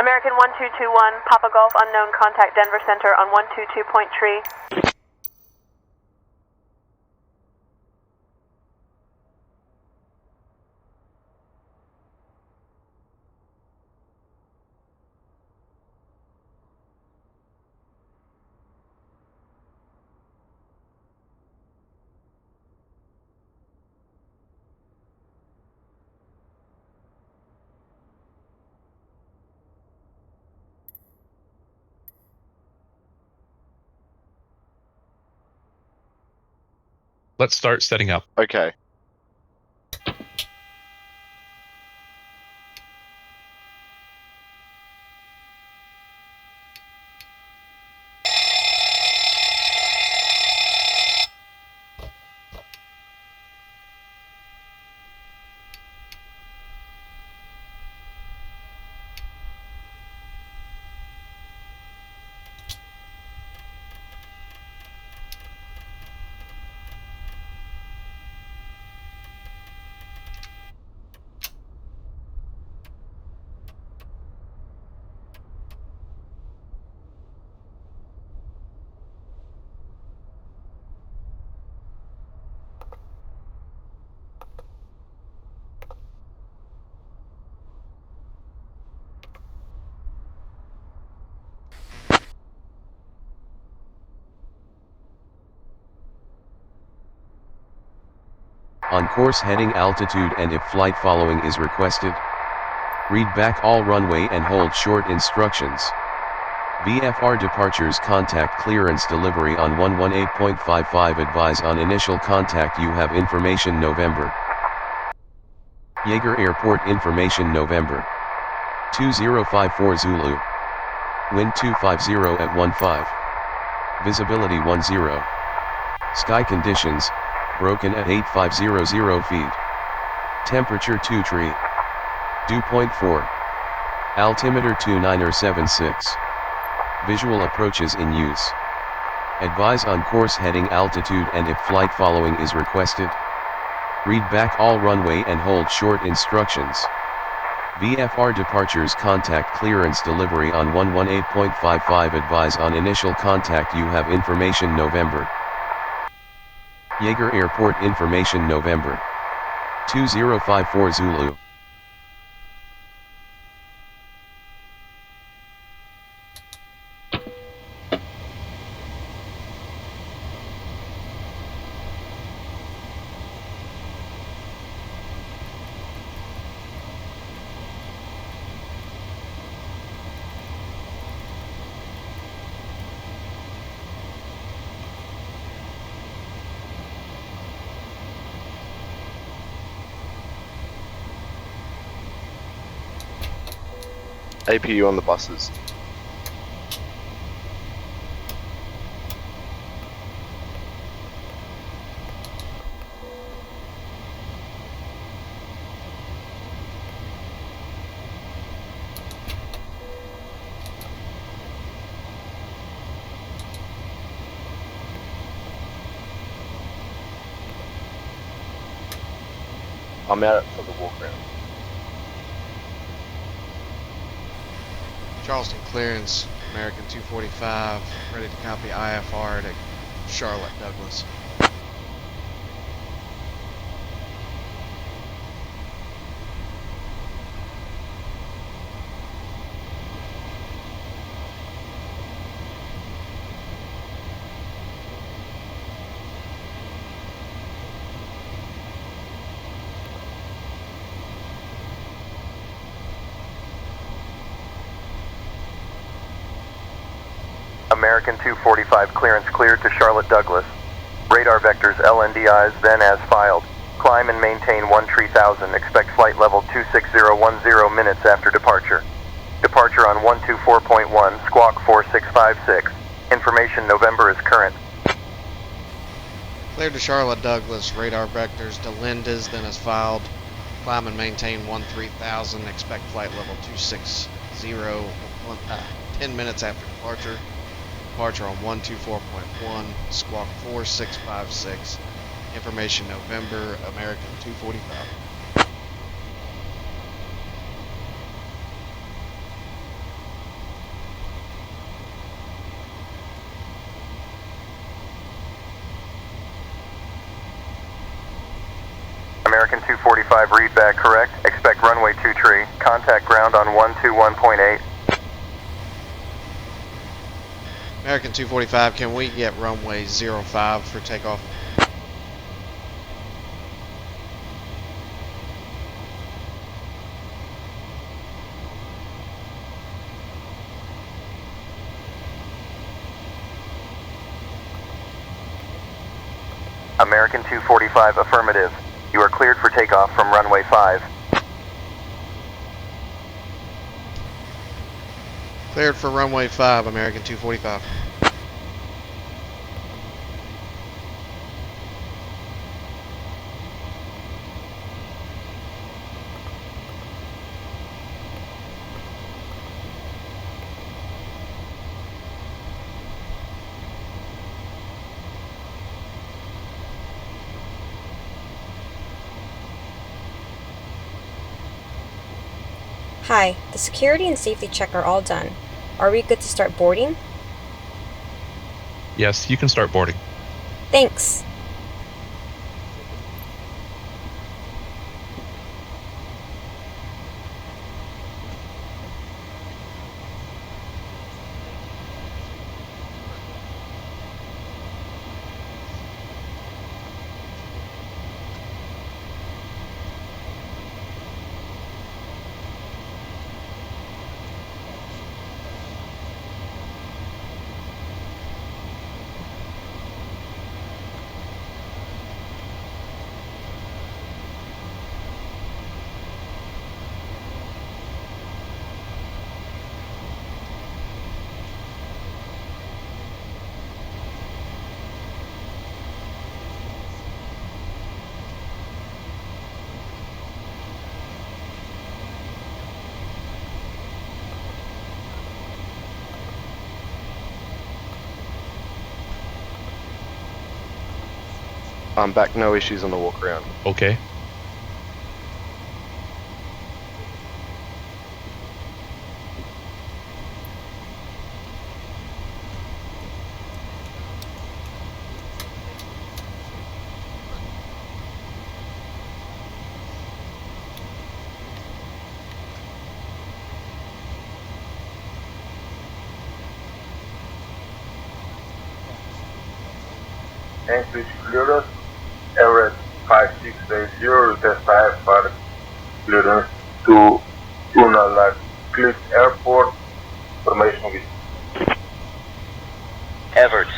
American 1221, Papa Golf unknown, contact Denver Center on 122.3. Let's start setting up. Okay. On course heading altitude and if flight following is requested. Read back all runway and hold short instructions. VFR departures contact clearance delivery on 118.55 advise on initial contact you have information November. Yeager Airport information November. 2054 Zulu. Wind 250 at 15. Visibility 10. Sky conditions. Broken at 8500 feet. Temperature 2 tree. Dew point 4. Altimeter 2976. Visual approaches in use. Advise on course heading altitude and if flight following is requested. Read back all runway and hold short instructions. VFR departures contact clearance delivery on 118.55 advise on initial contact you have information November. Yeager Airport information November. 2054 Zulu. APU on the buses. I'm out for the walk around. Charleston clearance, American 245, ready to copy IFR to Charlotte Douglas. American 245 clearance cleared to Charlotte Douglas. Radar vectors LNDIs then as filed. Climb and maintain 13,000. Expect flight level 26010 minutes after departure. Departure on 124.1, squawk 4656. Information November is current. Cleared to Charlotte Douglas, radar vectors to Linda's then as filed. Climb and maintain 13,000. Expect flight level 260, 10 minutes after departure. Departure on 124.1, squawk 4656. Information November, American 245. American 245 read back correct. Expect runway 23. Contact ground on 121.8. American 245, can we get runway 05 for takeoff? American 245 affirmative. You are cleared for takeoff from runway 5. Cleared for runway 5, American 245. Hi, the security and safety check are all done. Are we good to start boarding? Yes, you can start boarding. Thanks. I'm back, no issues on the walk around. Okay. Anchorage clearance, Everett 5680, test type for clearance to Unalakleet Airport, formation with Everett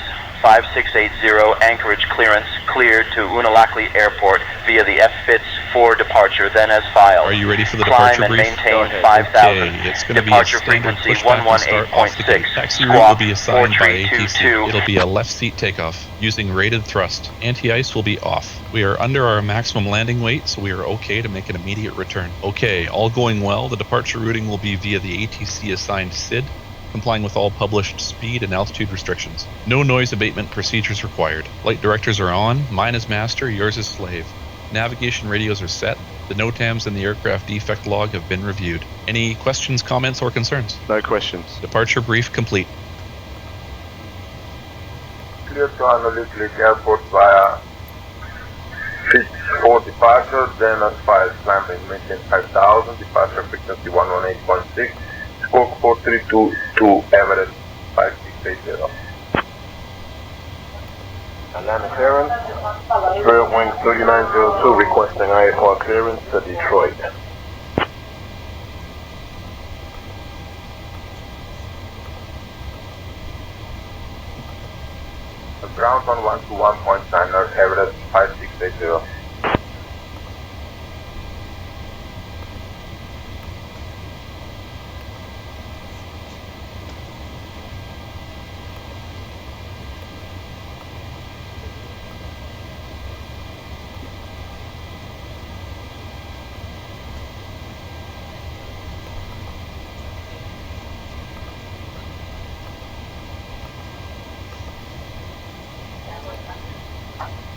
5680, Anchorage clearance, cleared to Unalakleet Airport via the FS2Crew departure, then as filed. Are you ready for the Climb departure and brief? maintain 5,000. Okay, it's going to be a Departure standard frequency pushback and start off the gate. 118.6. Taxi route will be Squawk assigned by ATC. 4322. It'll be a left seat takeoff using rated thrust. Anti-ice will be off. We are under our maximum landing weight, so we are okay to make an immediate return. Okay, all going well. The departure routing will be via the ATC assigned SID, complying with all published speed and altitude restrictions. No noise abatement procedures required. Light directors are on. Mine is master, yours is slave. Navigation radios are set. The NOTAMs and the aircraft defect log have been reviewed. Any questions, comments, or concerns? No questions. Departure brief complete. clear to Unalakleet Airport via 6-4 departure, then as far as climb and maintain 5,000, departure frequency 118.6, squawk 4322, Everett 5680. Atlanta clearance, Spirit Wing 3902 requesting IFR clearance to Detroit. Ground on 121.9, Everett 5680.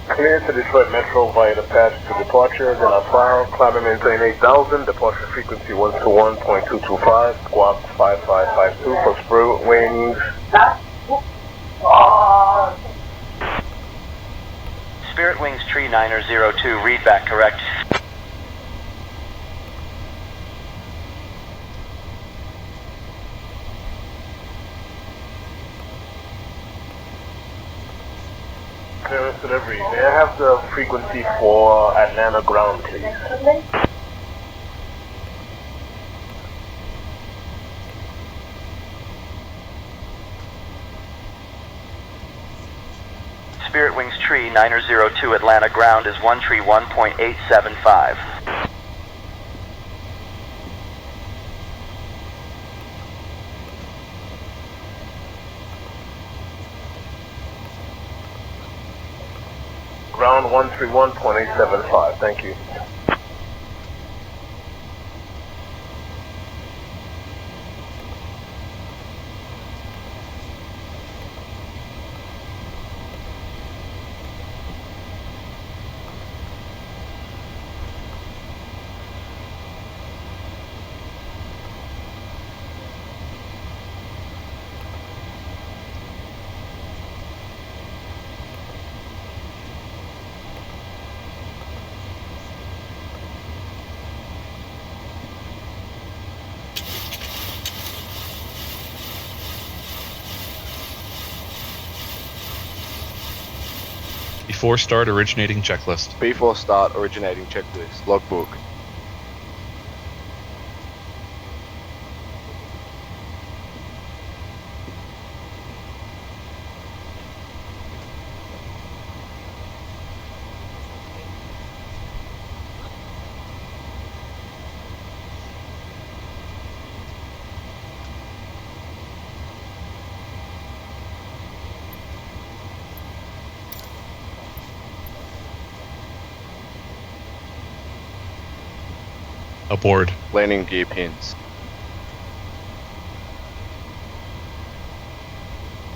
Clear to Detroit Metro via the path to departure, then our file, climb and maintain 8,000, departure frequency 121.225, squawk 5552 for Spirit Wings. Spirit Wings Tree 902, read back correct. clearance delivery. May I have the frequency for Atlanta ground, please? Spirit Wings Tree 902 Atlanta ground is 131.875. Ground 131.875, thank you. Before start originating checklist. Before start originating checklist. Logbook. Aboard. Landing gear pins.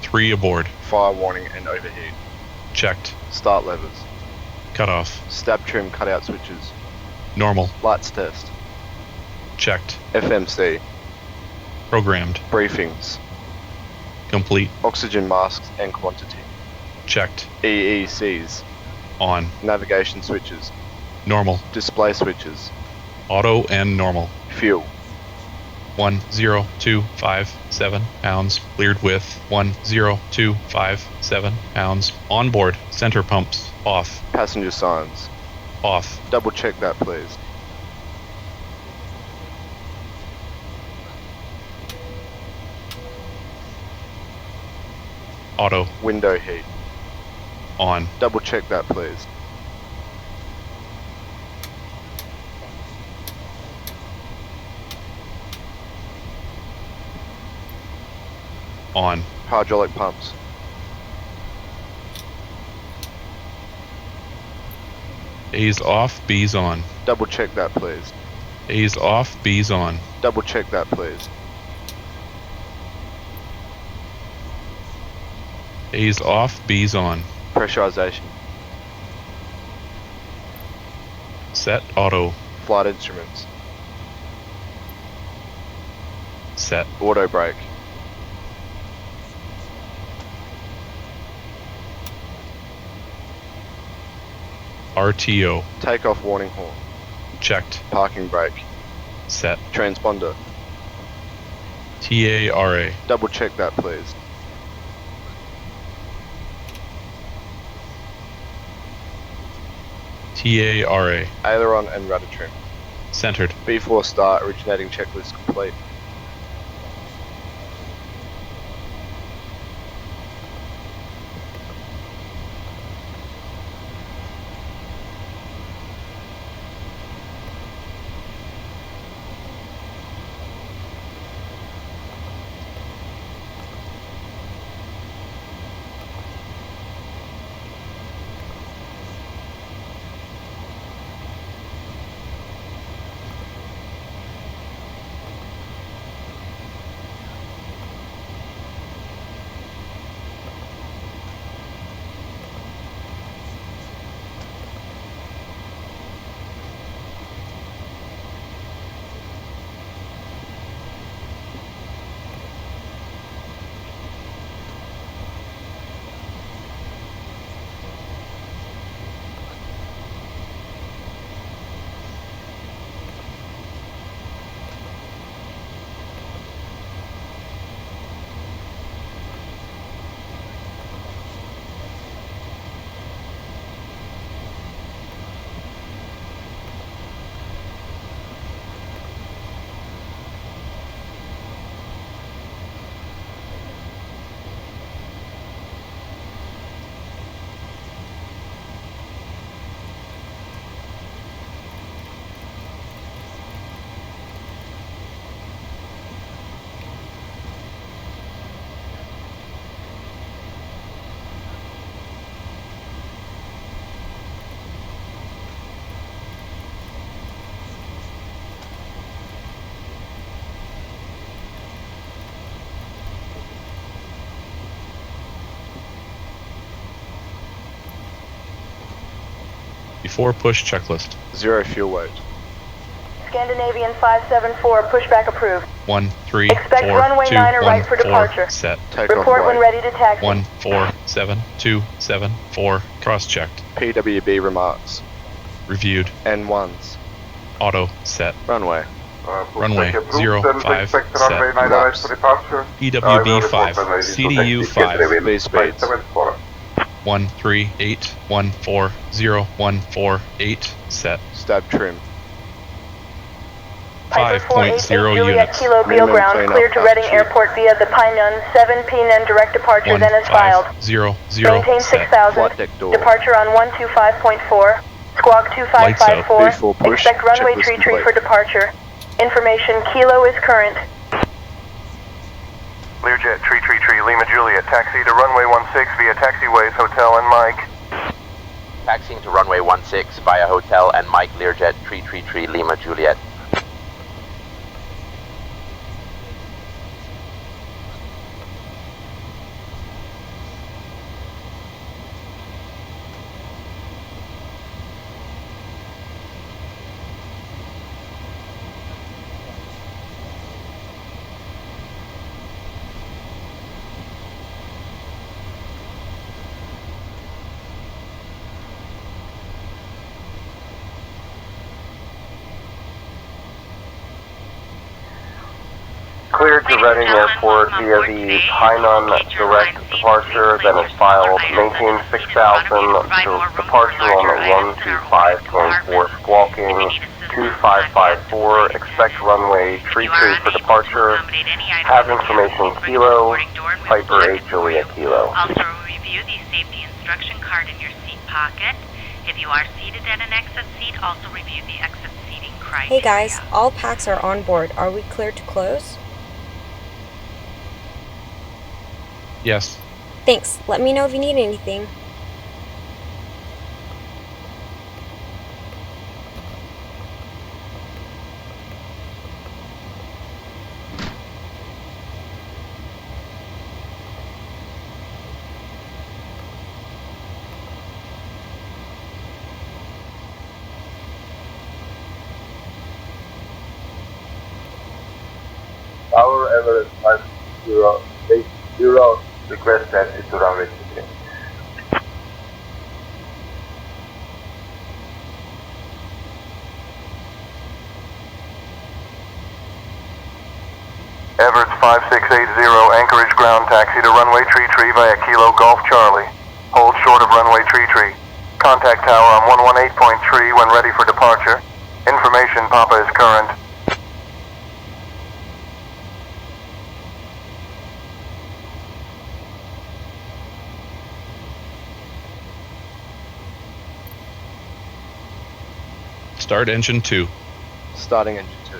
3 aboard. Fire warning and overheat. Checked. Start levers. Cutoff. Stab trim cutout switches. Normal. Lights test. Checked. FMC. Programmed. Briefings. Complete. Oxygen masks and quantity. Checked. EECs. On. Navigation switches. Normal. Display switches. Auto and normal. Fuel. 10257 pounds. Cleared with 10257 pounds. On board. Center pumps. Off. Passenger signs. Off. Double check that, please. Auto. Window heat. On. Double check that, please. On. Hydraulic pumps. A's off, B's on. Double check that, please. A's off, B's on. Double check that, please. A's off, B's on. Pressurization. Set auto. Flight instruments. Set. Auto brake. RTO. Takeoff warning horn. Checked. Parking brake. Set. Transponder. TARA. Double check that, please. TARA. Aileron and rudder trim. Centered. Before start originating checklist complete. Before push checklist. 0 fuel weight. Scandinavian 574, pushback approved. 1, 3, Expect 4, runway 2, 9 or 1, right for 4, departure. set. Takeoff Report when right. ready to taxi. 1, 4, 7, 2, 7, 4, cross-checked. PWB remarks. Reviewed. N1s. Auto, set. Runway. Runway 05, set. Laps. PWB 5, CDU 5, V speeds. 1, 3, 8, 1, 4, 0, 1, 4, 8, set. Stab trim. 5.0 Juliet units. Kilo Beal Minimum ground, clean cleared up to at Reading two. Airport via the Pinyon 7 PNN direct departure, 1, then as filed. 5, 0, 0, Maintain set. 6000. Flight deck door. Departure on 125.4. Squawk Lights out. 2554. V4 push. Expect runway Checklist tree complete. for departure. Information, Kilo is current. Learjet, tree, Lima Juliet, taxi to runway 16 via taxiways, hotel and Mike. Taxiing to runway 16 via hotel and Mike Learjet, tree, Lima Juliet. Cleared to Reading Airport via the Pinyon direct departure, then is filed. Maintain 6000 to departure on 125.4, squawking 2554. Expect runway tree for departure. Have information Kilo, Piper 8 Juliet Kilo. Also review the safety instruction card in your seat pocket. If you are seated at an exit seat, also review the exit seating criteria. Hey guys, all packs are on board. Are we cleared to close? Yes. Thanks. Let me know if you need anything. Tower Everest 5080, request exit to runway 23. Everett 5680, Anchorage ground taxi to runway tree via Kilo Golf Charlie. Hold short of runway tree. Contact tower on 118.3 when ready for departure. Information Papa is current. Start engine 2. Starting engine 2.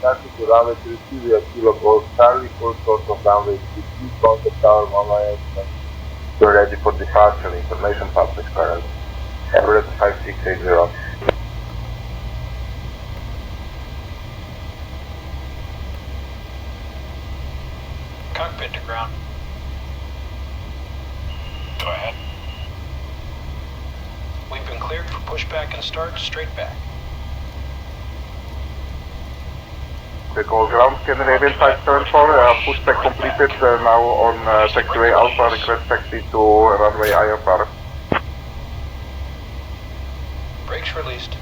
Taxi to runway 33 via Kilo Golf Charlie, full short of runway 33, contact tower 118. You're ready for departure. Information Papa is current. Everett 5680. Cockpit to ground. Go ahead. We've been cleared for pushback and start straight back. The call ground, Scandinavian 574, pushback completed, now on taxiway Alpha, request taxi to runway IFR. Brakes released.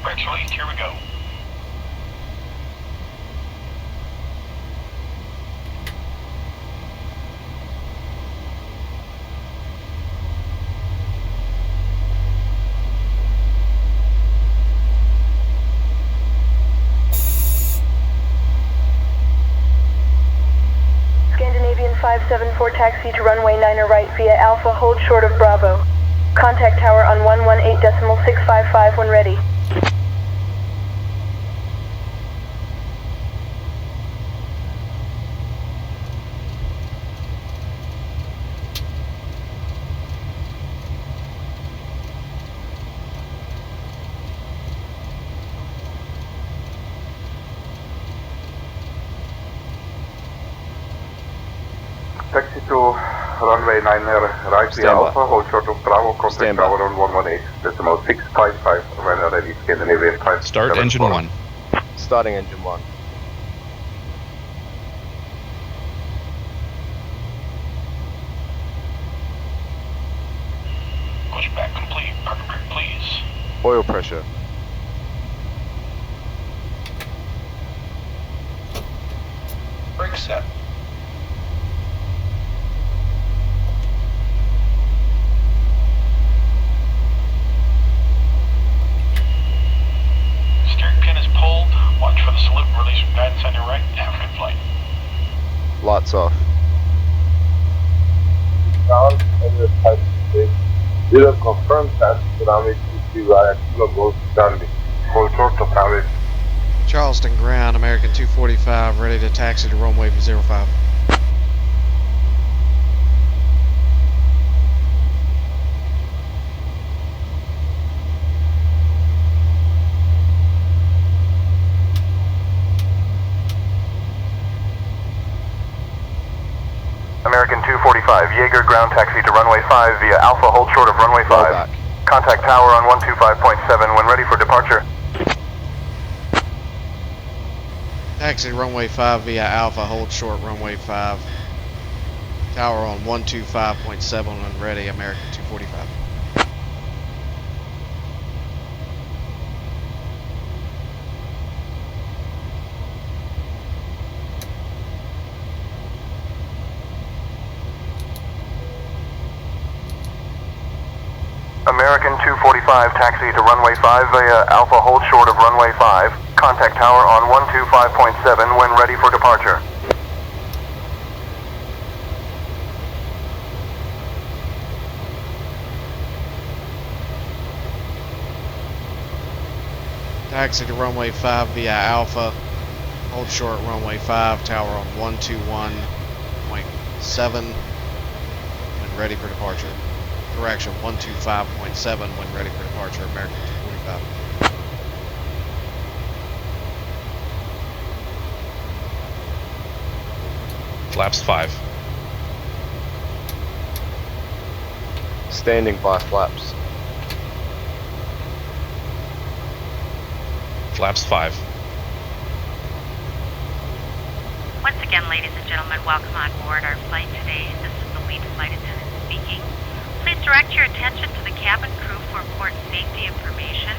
Brakes released, here we go. Scandinavian 574 taxi to runway 9 right via Alpha, hold short of Bravo. Contact tower on 118.655 when ready. to runway 9 right via Stand by. Alpha, hold short of Bravo, contact Stand by. tower on 118.655 when ready, Scandinavian 5. Start engine 1. Starting engine 1. Pushback complete. Parking brake, please. Oil pressure. Brake set. Steering pin is pulled. Watch for the salute and release from guidance on your right. Have a good flight. Lights off. Down, and the type of Zero confirmed task, runway 23 right, Kilo Golf Charlie. Hold short of runway. Charleston ground, American 245, ready to taxi to runway 05. American 245, Jaeger ground taxi to runway 5 via Alpha, hold short of runway 5. Back. Contact tower on 125.7 when ready for departure. Taxi to runway 5 via Alpha, hold short runway 5. Tower on 125.7 when ready, American 245. American 245, taxi to runway 5 via Alpha, hold short of runway 5. Contact tower on 125.7 when ready for departure. Taxi to runway 5 via Alpha, hold short runway 5, tower on 121.7 when ready for departure. Correction, 125.7 when ready for departure, American 245. Flaps 5. Standing by flaps. Flaps 5. Once again, ladies and gentlemen, welcome on board our flight today. This is the lead flight attendant speaking. Please direct your attention to the cabin crew for port safety information.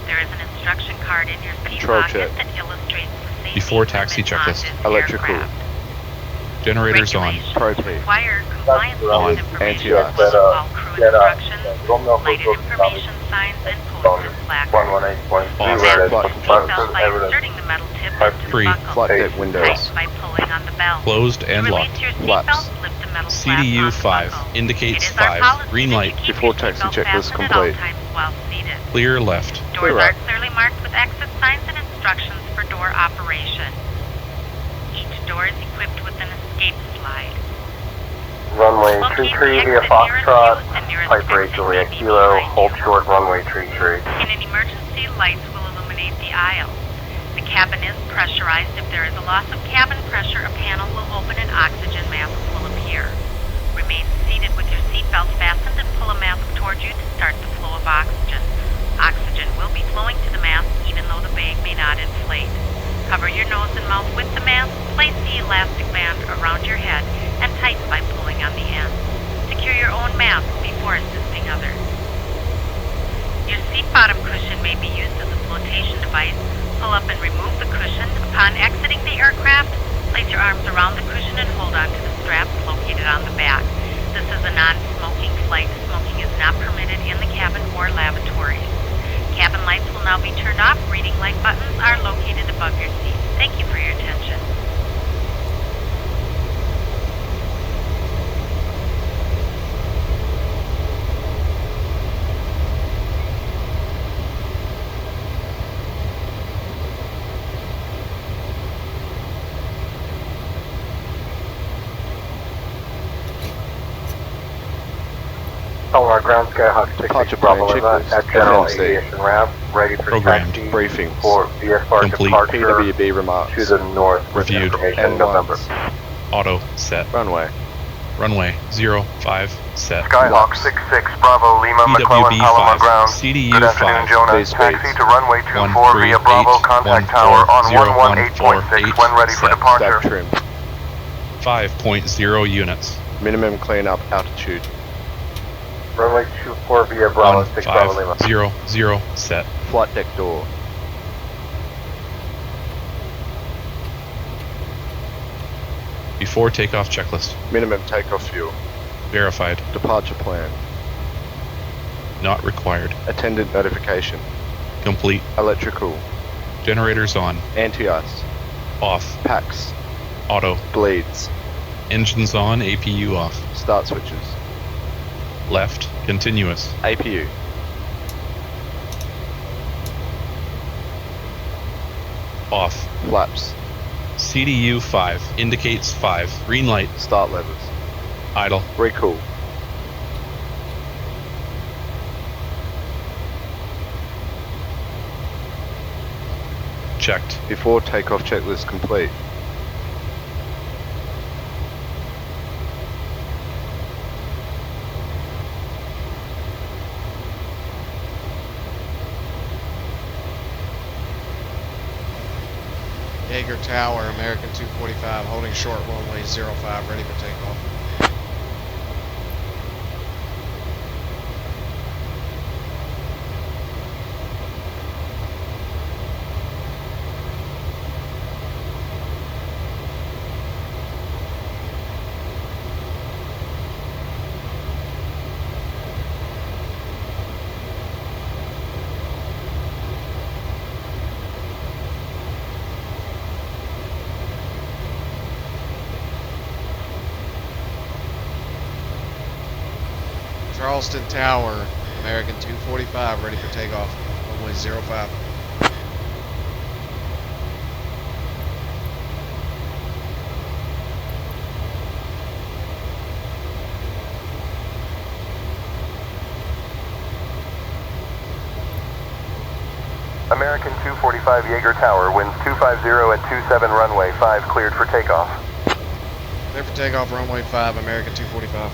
There is an instruction card in your seat Control pocket check. that illustrates the safety Before taxi limits on checklist. this Electrical. aircraft. Generators on. Regulations Propane. require compliance with On. this information Anti-ice. as well as all crew instructions, lighted information signs, and posted placards. 118.2 Off. ready, Flight control. Seatbelt by inserting the metal tip into the Free. buckle. Flight deck windows. Tight by pulling on the belt. Closed and To locked. release your Flaps. seatbelt, lift the metal flap CDU on the 5. buckle. Indicates It is our 5. policy Green that you light. keep Before your taxi seatbelt checklist fastened at all complete. times while seated. Clear left. Doors Clear are up. clearly marked with exit signs and instructions for door operation. Each door is equipped with an escape slide. Runway Locate the 33 via exit Foxtrot, nearest you and nearest pipe rate exit Juliet may be Kilo, behind hold you. short runway 33. In an emergency, lights will illuminate the aisle. The cabin is pressurized. If there is a loss of cabin pressure, a panel will open and oxygen masks will appear. Remain seated with your seatbelt fastened and pull a mask toward you to start the flow of oxygen. Oxygen will be flowing to the mask even though the bag may not inflate. Cover your nose and mouth with the mask, place the elastic band around your head, and tighten by pulling on the end. Secure your own mask before assisting others. Your seat bottom cushion may be used as a flotation device. Pull up and remove the cushion. Upon exiting the aircraft, place your arms around the cushion and hold on to the straps located on the back. This is a non-smoking flight. Smoking is not permitted in the cabin or lavatories. Cabin lights will now be turned off. Reading light buttons are located above your seat. Thank you for your attention. Solar ground Skyhawk 66 Departure Bravo plan Lima checklist. at General FMC. Aviation Ramp, ready for Programmed. taxi Briefings. for VFR Complete. departure PWB remarks. to the north with Reviewed. information November. N1s. Auto set. Runway. Runway 05 set. Skyhawk 66, Bravo, Lima, McClellan, BWB Palomar 5, ground. CDU Good afternoon, 5. Jonah. Base Taxi speeds. to runway 24 via Bravo, contact tower on 118.6 when ready for set. departure. Stack trim. 5.0 units. Minimum cleanup altitude. Runway 24 via Bravo, 6 Bravo, Lima. 1500 set. Flight deck door. Before takeoff checklist. Minimum takeoff fuel. Verified. Departure plan. Not required. Attendant notification. Complete. Electrical. Generators on. Anti-ice. Off. Packs. Auto. Bleeds. Engines on. APU off. Start switches. Left. Continuous. APU. Off. Flaps. CDU 5. Indicates 5. Green light. Start levers. Idle. Recool. Checked. Before takeoff checklist complete. Jaeger Tower, American 245, holding short runway 05, ready for takeoff. Charleston Tower, American 245, ready for takeoff, runway 05. American 245 Jaeger Tower, winds 250 at 27 runway 5, cleared for takeoff. Clear for takeoff, runway 5, American 245.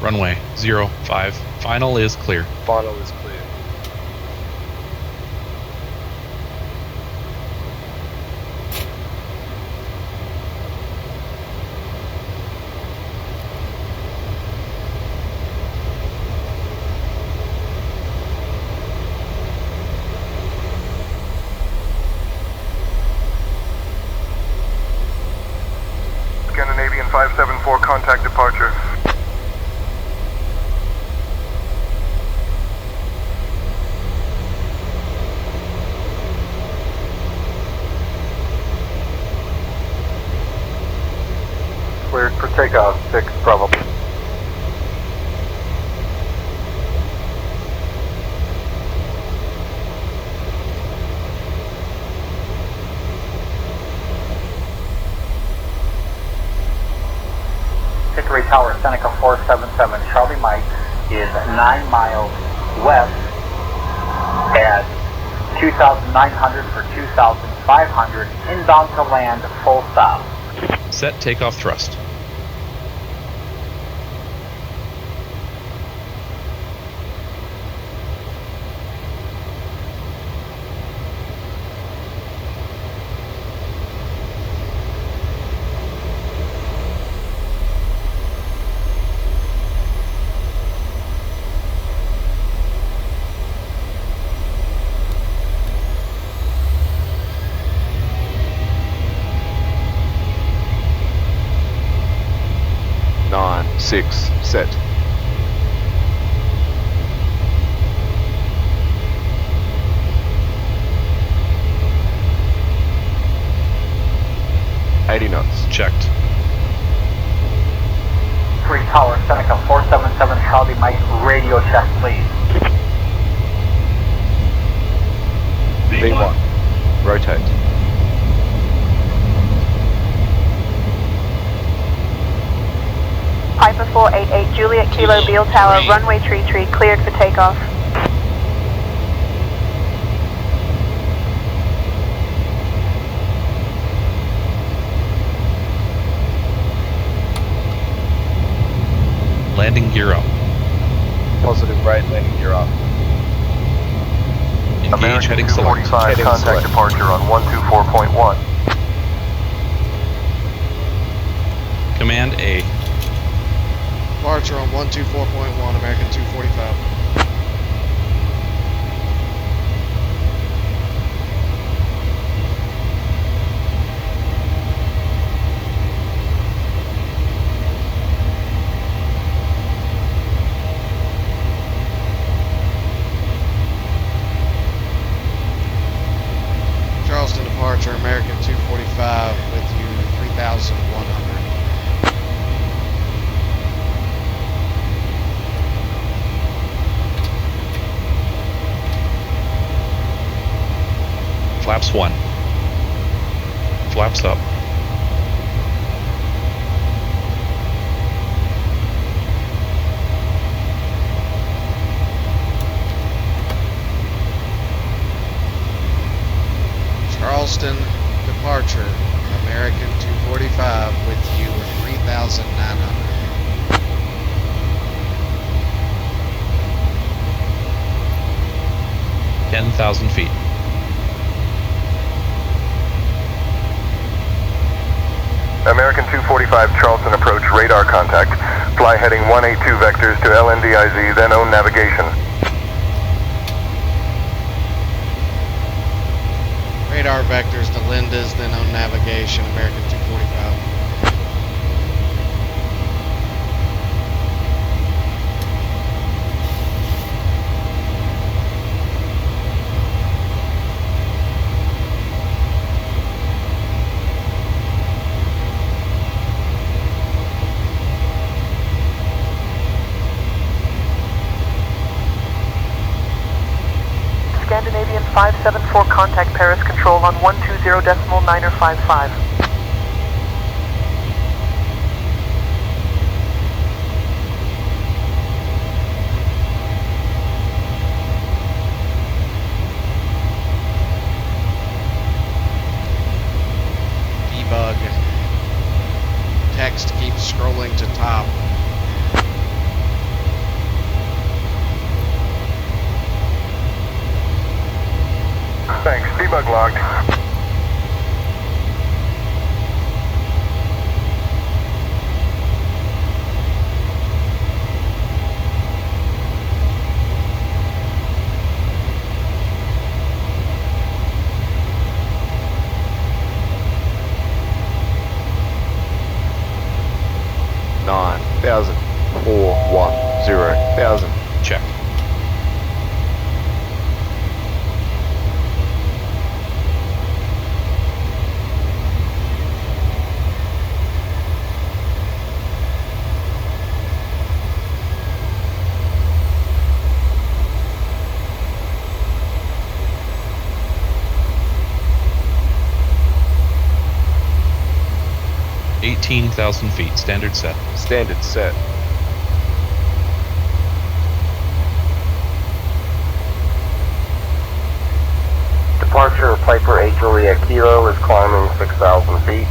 Runway 05. Final is clear. Final is clear. Scandinavian 574, contact departure. Cleared for takeoff, 6 Bravo. Hickory Tower, Seneca 477, Charlie Mike is 9 miles west at 2,900 for 2,500, inbound to land, full stop. Set takeoff thrust. Six, set. $80 Checked. 3 Tower, Seneca 477, Charlie Mike, radio check, please. V1. Rotate. Piper 488, Juliet Kilo Beale Tower, runway tree, cleared for takeoff. landing gear up. Positive right landing gear up. Engage American heading select. 245, Heading contact select. departure on 124.1. Command A. Departure on 124.1, American 245. Charleston departure, American 245 with you 3,100. Flaps 1. Flaps up. Charleston departure, American 245 with you 3,900. 10,000 feet. American 245 Charleston approach, radar contact. Fly heading 182 vectors to LNDIZ, then own navigation. Radar vectors to Linda's, then on navigation, American 245. Scandinavian 574 contact Paris control on 120.955. Debug. Text keeps scrolling to top. Thanks, debug logged. Nine thousand 410,000. Check. $18,000 feet. Standard set. Standard set. Departure Piper 8 Juliet Kilo is climbing 6,000 feet.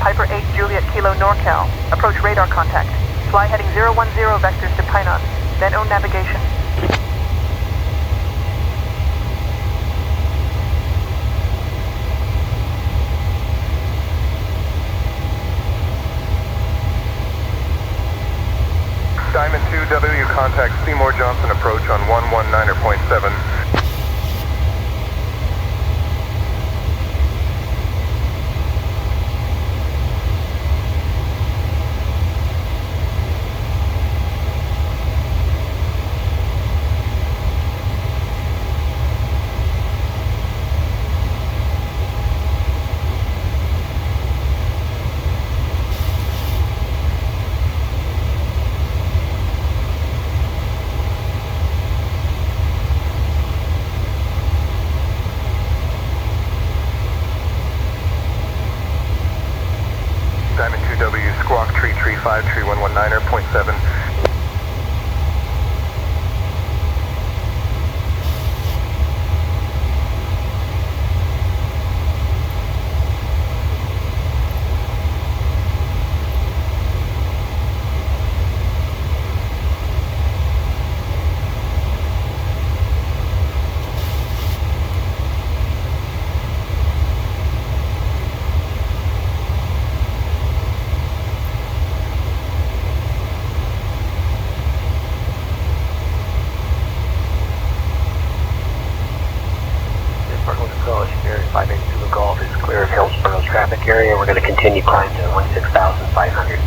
Piper 8 Juliet Kilo NorCal. Approach radar contact. Fly heading 010 vectors to Pinon. Then own navigation. Diamond 2W contact Seymour Johnson approach on 119.7. continue climb to 16,500.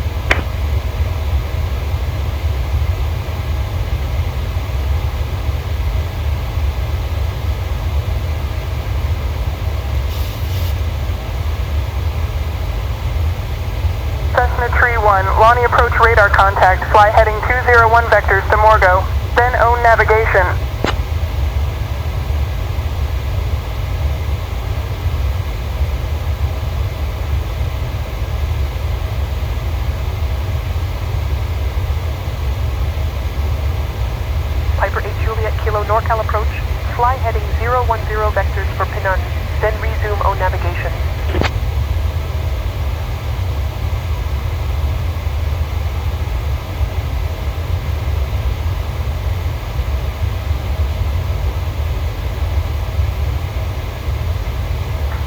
Cessna Tree 1, Lonnie approach radar contact, fly heading 201 vectors to Morgo, then own navigation. Piper 8 Juliet Kilo NorCal approach, fly heading 010 vectors for Pinun, then resume own navigation.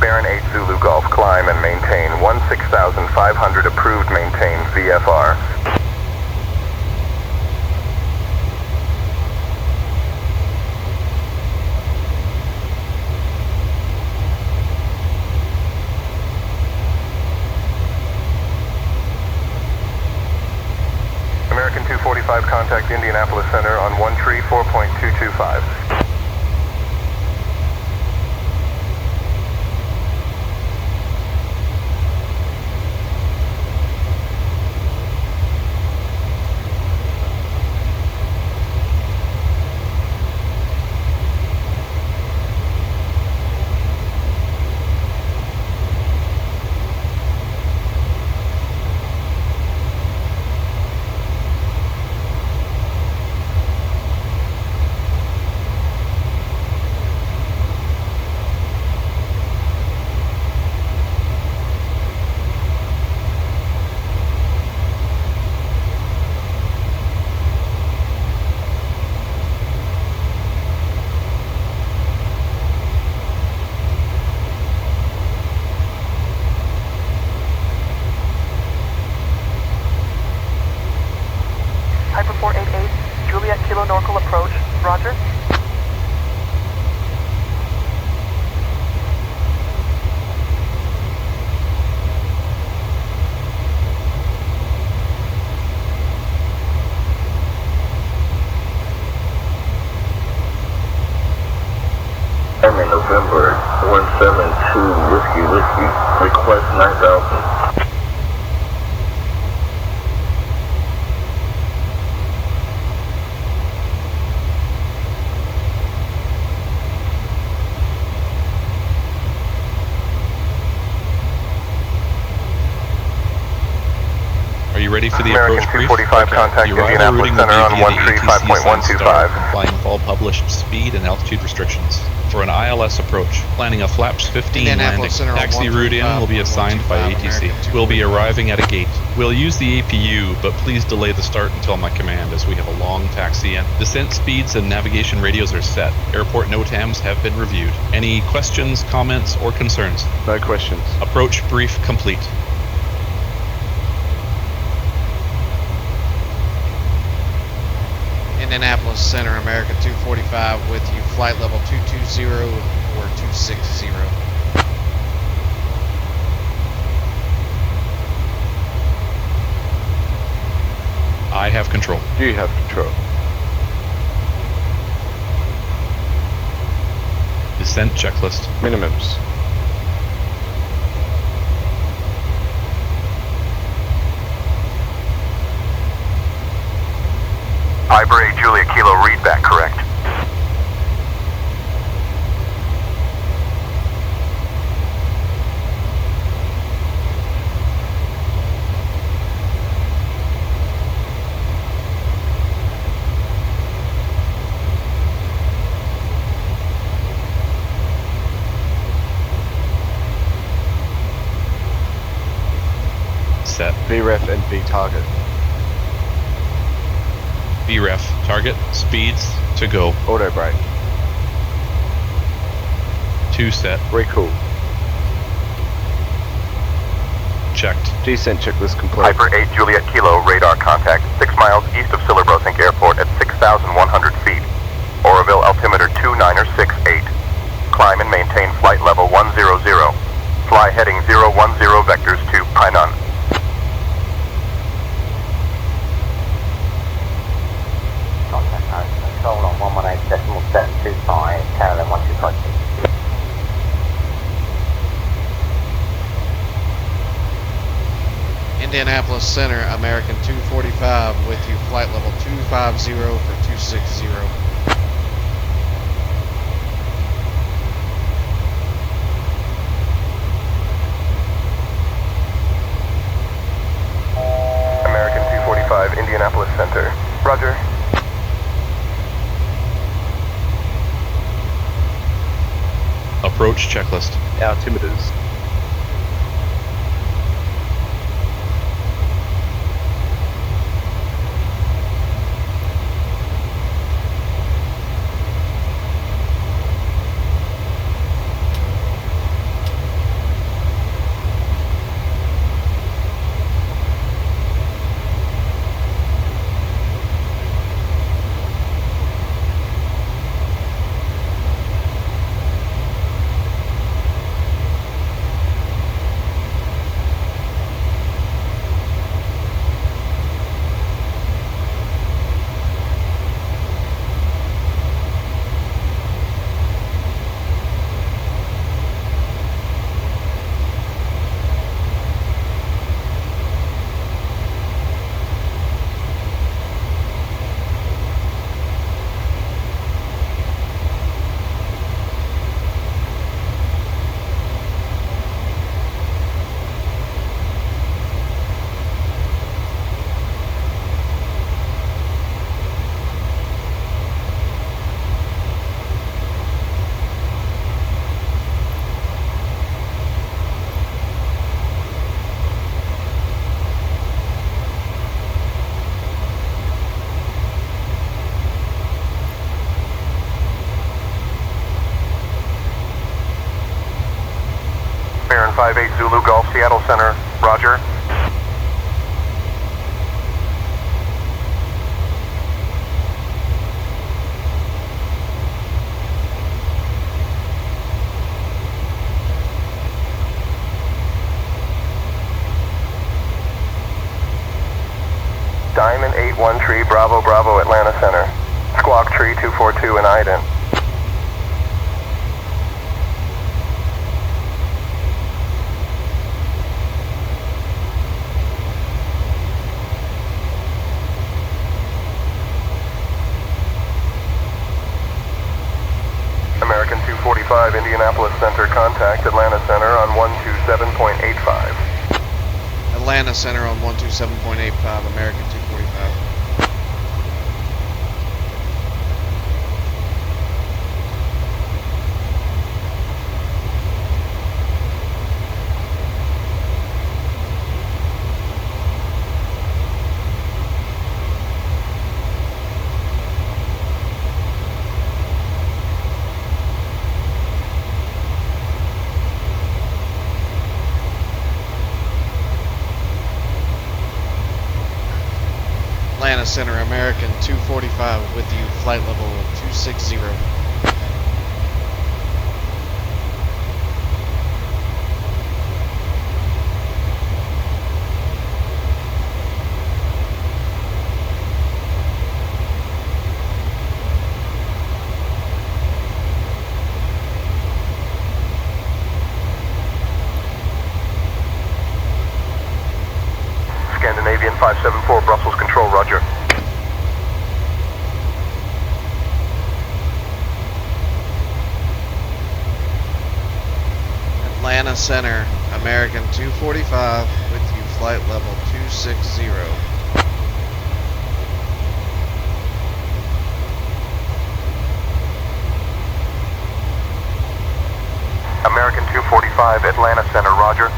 Baron 8 Zulu Golf, climb and maintain 16,500 approved maintained VFR. American 245, contact Indianapolis Center on 134.225. Piper 488, Juliet Kilo Norcal approach, roger. I'm in November 172 Whiskey, request 9,000. Are you ready for the American approach brief? 245, contact The arrival Indianapolis routing will Center on be via the ATC 135.125. complying with all published speed and altitude restrictions. For an ILS approach, planning a flaps 15 landing. Indianapolis Center on Taxi Ryujin will be assigned by 135, ATC. We'll be arriving at a gate. We'll use the APU, but please delay the start until my command as we have a long taxi in. Descent speeds and navigation radios are set. Airport NOTAMs have been reviewed. Any questions, comments, or concerns? No questions. Approach brief complete. Indianapolis Center, American 245 with you, flight level 220 or 260. I have control. You have control. Descent checklist. Minimums. Piper 8 Juliet Kilo, readback correct. Set. VREF and V target. VREF. Target. Speeds. To go. Auto brake. 2 set. Recool. Checked. Descent checklist complete. Piper 8 Juliet Kilo, radar contact 6 miles east of Silverbrosink Airport at 6,100 feet. Oroville altimeter 29068. Climb and maintain flight level 100. Fly heading 010 vectors to Pine 1.725, KLM 125. Indianapolis Center, American 245 with you, flight level 250 for 260. American 245, Indianapolis Center. Roger. Approach checklist. Altimeters. Baron 58 Zulu Golf, Seattle Center. Roger. Diamond 81 Tree, Bravo Bravo, Atlanta Center. Squawk Tree 242 in ident. American 245, Indianapolis Center, contact Atlanta Center on 127.85. Atlanta Center on 127.85, American 245. Atlanta Center, American 245 with you, flight level 260. Scandinavian 574, Brussels Control, Roger. Atlanta Center, American 245 with you, flight level 260. American 245, Atlanta Center, Roger.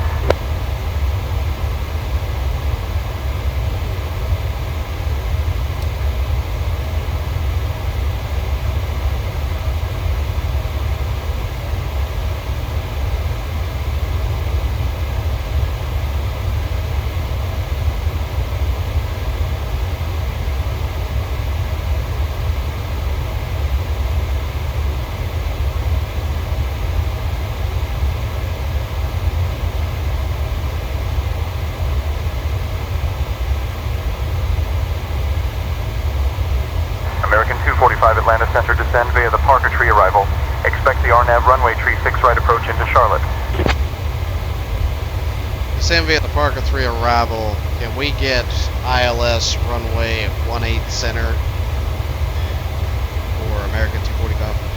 descend via the Parker Tree arrival. Expect the RNAV runway tree 6 right approach into Charlotte. Descend via the Parker 3 arrival. Can we get ILS runway 18 center for American 245?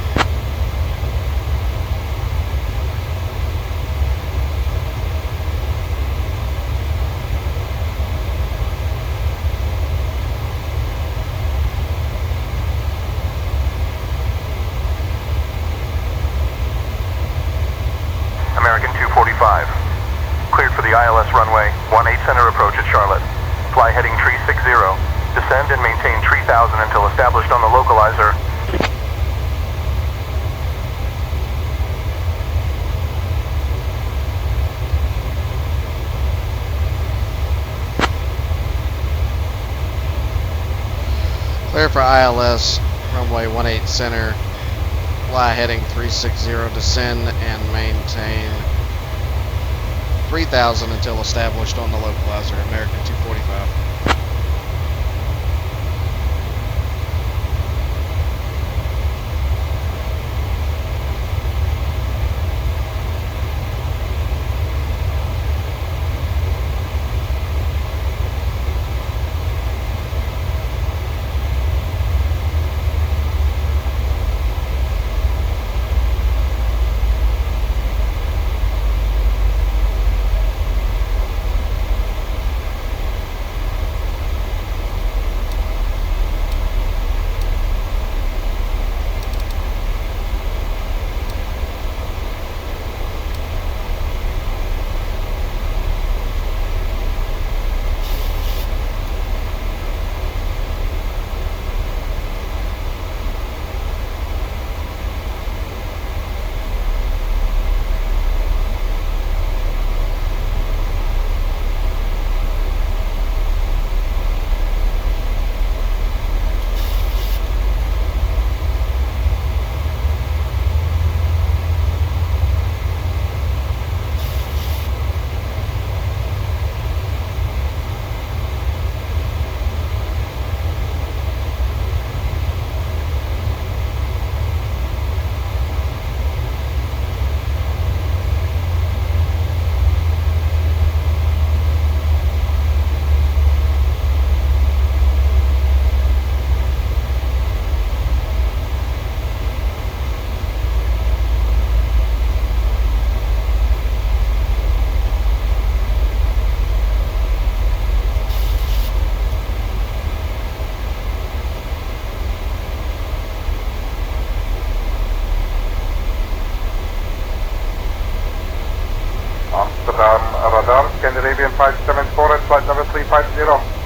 American 245. Cleared for the ILS runway 18 center approach at Charlotte. Fly heading tree 60. Descend and maintain tree 1000 until established on the localizer. Clear for ILS runway 18 center. Fly heading 360. Descend and maintain 3000 until established on the localizer. American 245. Radar, Scandinavian 574 at flight number 350.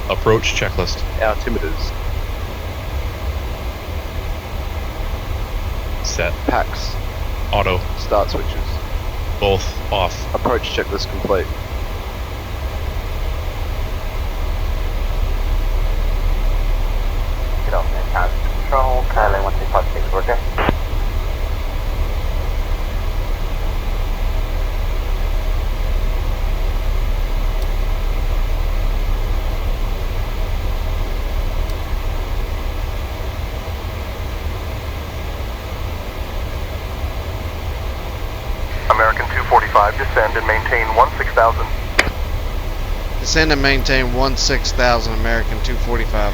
Approach checklist. Altimeters. Set. Packs. Auto. Start switches. Both off. Approach checklist complete. Get off the account control, Kylie 1356 worker. American 245, descend and maintain 16,000. Descend and maintain 16,000, American 245. . 245,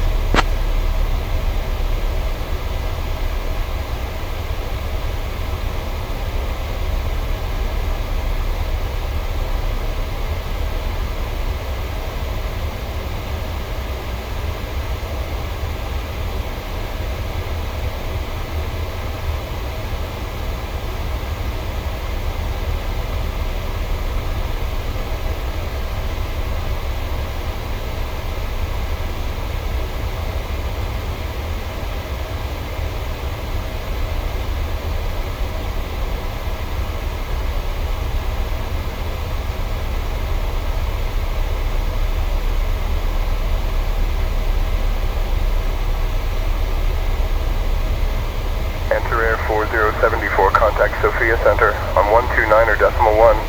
574, contact Sophia Center on 129.1.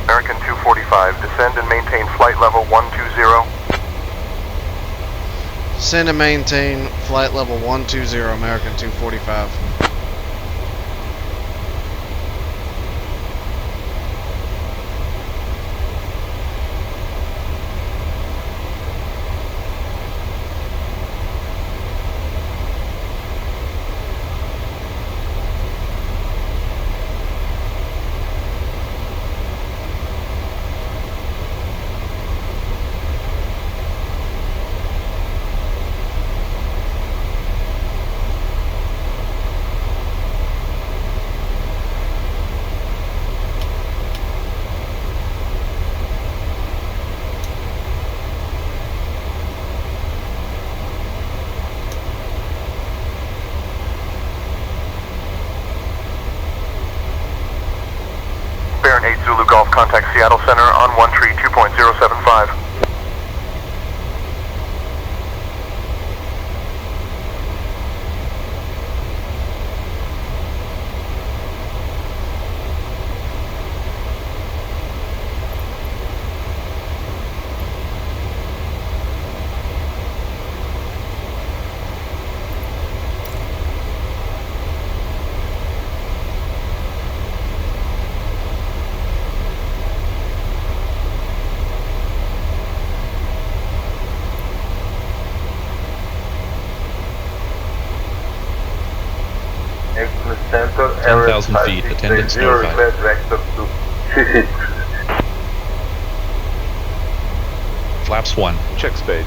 American 245, descend and maintain flight level 120. Descend and maintain flight level 120, American 245. Baron 8 Zulu Golf, contact Seattle Center on 132.075. Center, 10,000 feet, attendance notified. Flaps 1. Check spade.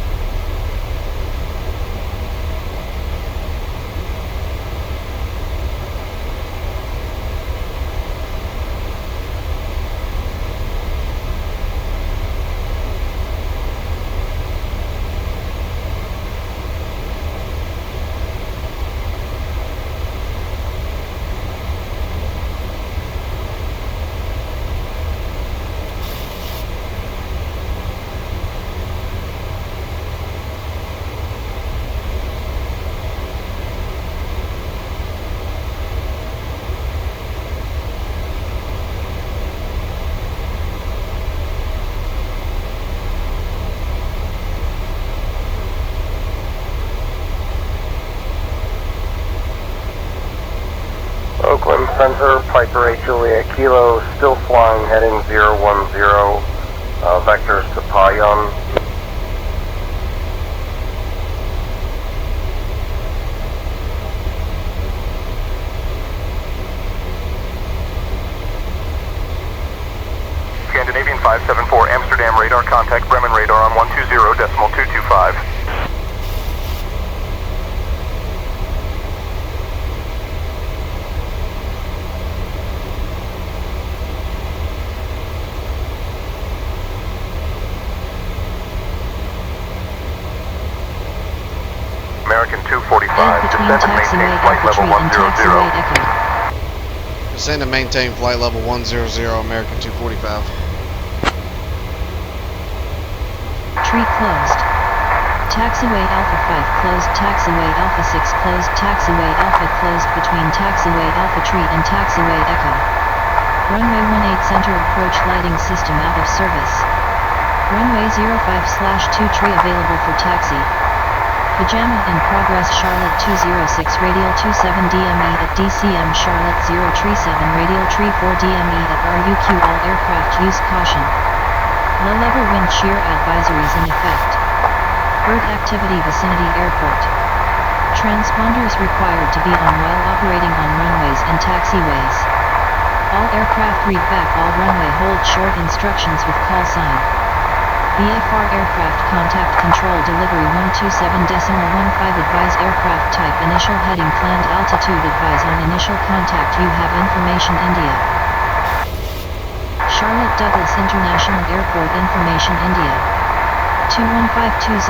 Oakland Center, Piper 8 Juliet Kilo, still flying, heading 010, vectors to Payan. Scandinavian 574, Amsterdam radar, contact Bremen radar on 120.225. American 245, descend and maintain flight level 100. Descend and maintain flight level 100, American 245. Tree closed. Taxiway Alpha 5 closed. Taxiway Alpha 6 closed. Taxiway Alpha closed between Taxiway Alpha Tree and Taxiway Echo. Runway 18 center approach lighting system out of service. Runway 05/2 tree available for taxi. Pajama in progress Charlotte 206 radial 27 DME at DCM Charlotte 037 radial tree 4 DME at RUQ. All aircraft use caution. Low level wind shear advisories in effect. Bird activity vicinity airport. Transponders required to be on while operating on runways and taxiways. All aircraft read back all runway hold short instructions with call sign. BFR aircraft contact control delivery 127.15 advise aircraft type initial heading planned altitude advise on initial contact you have information India. Charlotte Douglas International Airport information India. 21520.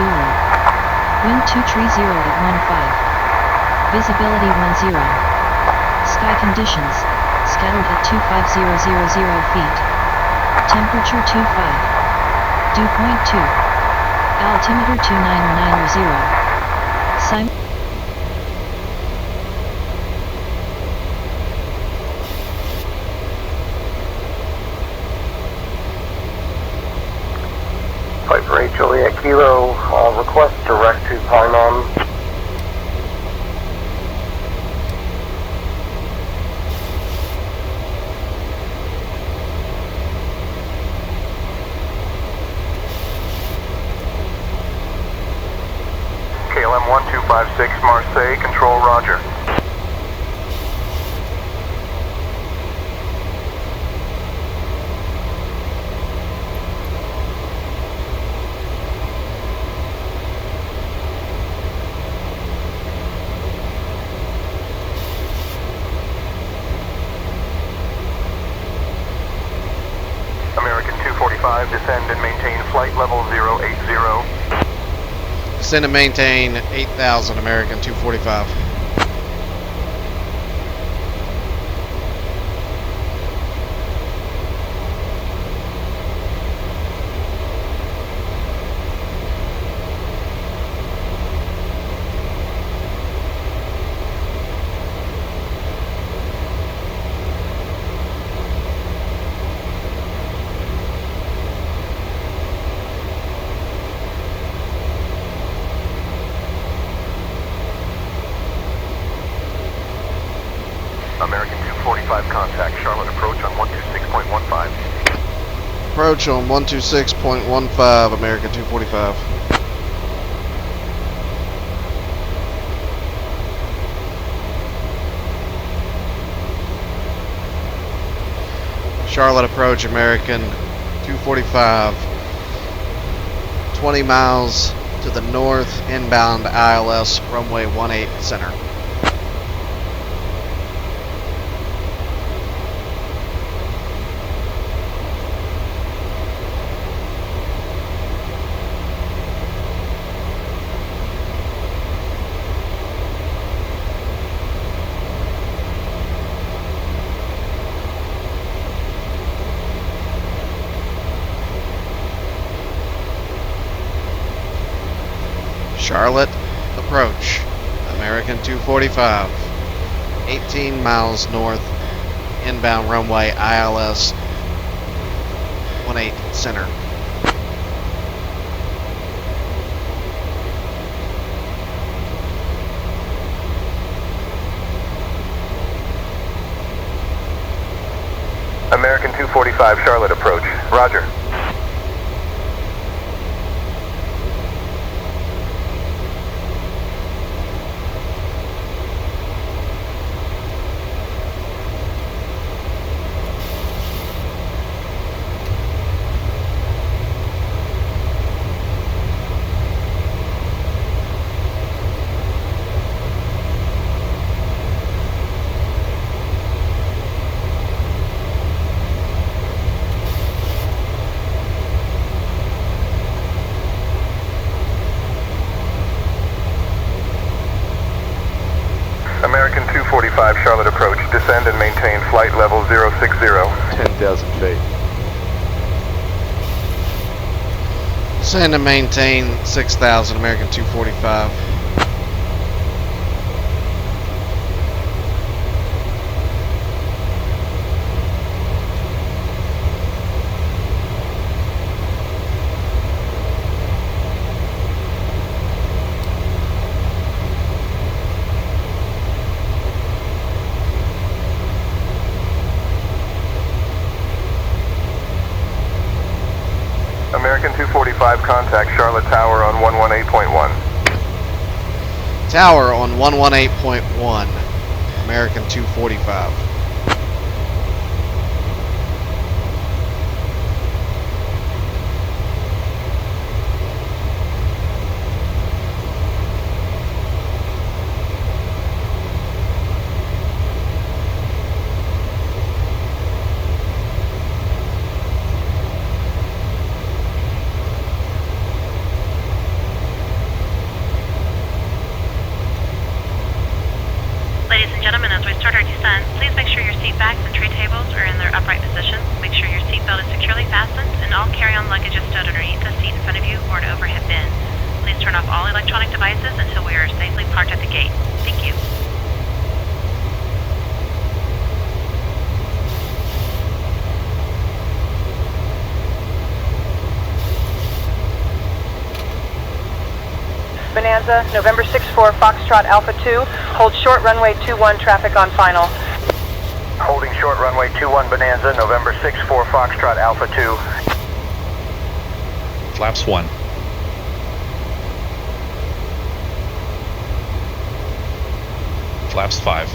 Wind 230 at 15. Visibility 10. Sky conditions, scattered at 25000 feet. Temperature 25. Dew point 2. Altimeter 29990. Piper 8 Juliet Kilo, request direct to pylon. KLM 1256 Marseille, control roger. American 245, descend and maintain flight level 080. Descend and maintain 8,000 American 245. American 245, contact Charlotte approach on 126.15. Approach on 126.15 American 245. Charlotte approach American 245. 20 miles to the north, inbound ILS runway 18 center. Charlotte approach American 245, 18 miles north, inbound runway ILS 18 center. American 245, Charlotte approach, roger. American 245, Charlotte approach, descend and maintain flight level 060. 10,000 feet. Descend and maintain 6,000 American 245. American 245, contact Charlotte Tower on 118.1. Tower on 118.1 American 245. start our descent, please make sure your seat backs and tray tables are in their upright positions. Make sure your seatbelt is securely fastened and all carry-on luggage is stowed underneath the seat in front of you or an overhead bin. Please turn off all electronic devices until we are safely parked at the gate. Thank you. Bonanza, November 6-4, Foxtrot Alpha 2. Hold short runway 21, traffic on final. Holding short runway 21 Bonanza, November 6-4, Foxtrot Alpha 2. Flaps 1. Flaps 5.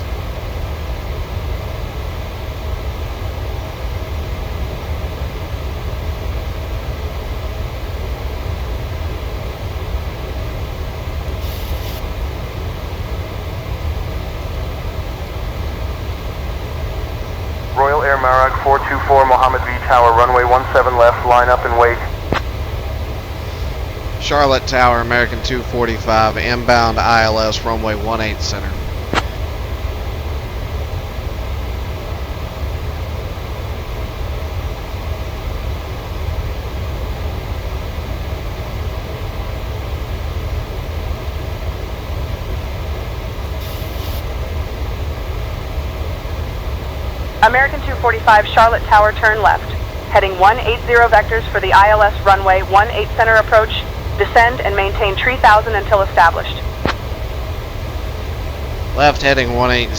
Royal Air Marag 424 Mohammed V Tower, runway 17 left, line up and wait. Charlotte Tower, American 245, inbound ILS, runway 18 center. American 245, Charlotte Tower, turn left. Heading 180 vectors for the ILS runway 18 center approach. Descend and maintain 3000 until established. Left heading 180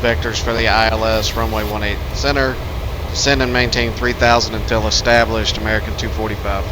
vectors for the ILS, runway 18 center. Descend and maintain 3000 until established, American 245.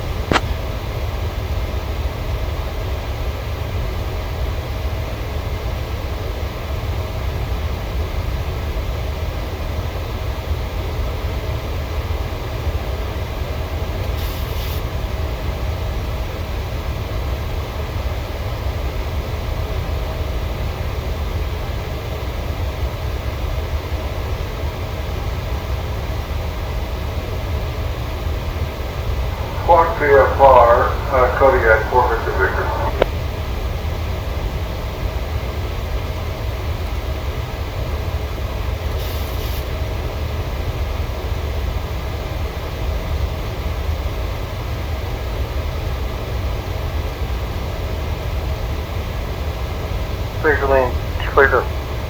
Squawk VFR, Kodiak 450 Victor.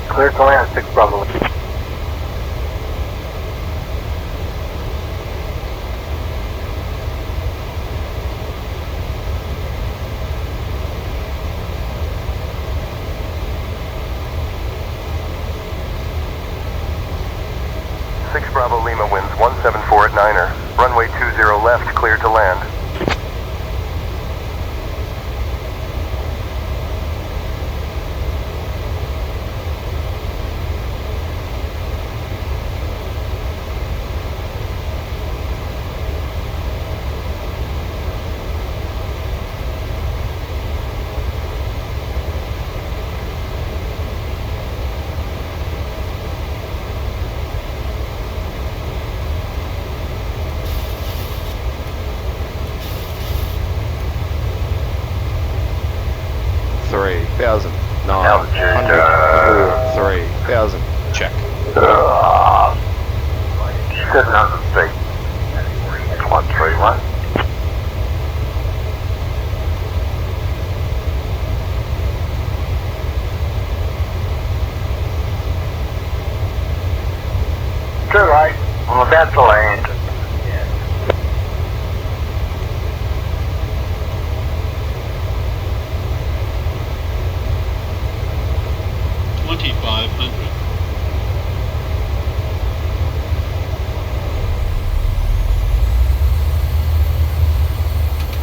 Clear to land, 6 Bravo. Bravo Lima winds 174 at Niner. Runway 20 left, clear to land. Thousand 900 3,000. Check. 700 feet. 131. Too right. I'm about to land.